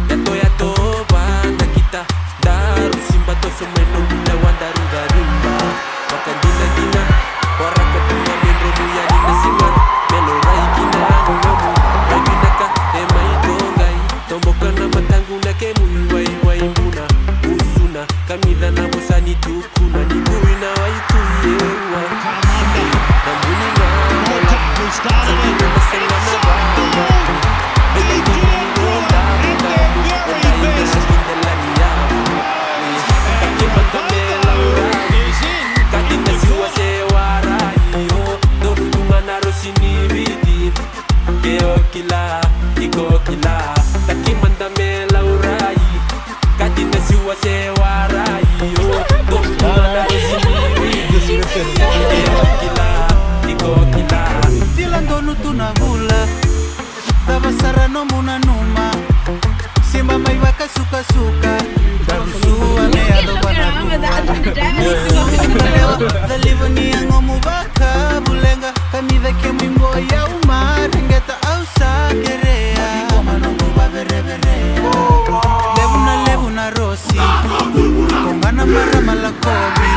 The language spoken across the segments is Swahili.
Yato banda kita daru simba to sumeno na wandaru garimba wakandina dina waraka tunya mendo muya nina singar melo rai kina ngamu raginaka e mai tongai tomboka na matangu na ke wai wai muna usuna kamida na bosani tukuna ni kuina wai kuyewa na muninga started kila iko kila takimandame laurai katina siwa sewarai yo domana zini kila iko kila dilando tunavula tabasara no muna numa simba mai waka suka suka darusua me adobana dalivoni angomu baka bulenga kamida ke mimbo ya umar ngeta Lebuna Rossi Kongana mara malakobi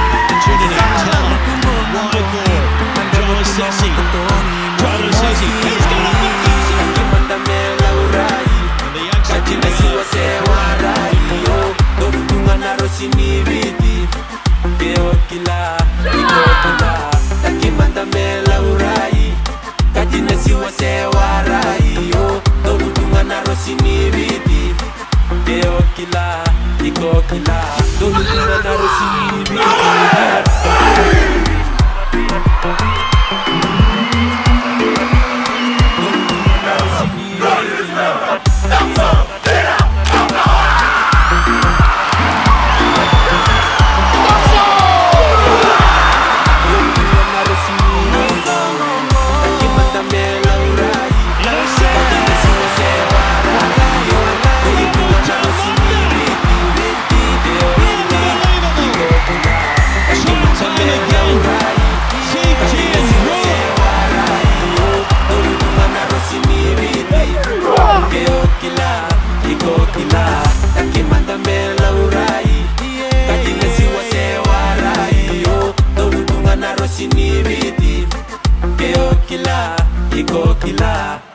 kila iko kila dolu na rosini Sinibiti, keo kila, iko kila.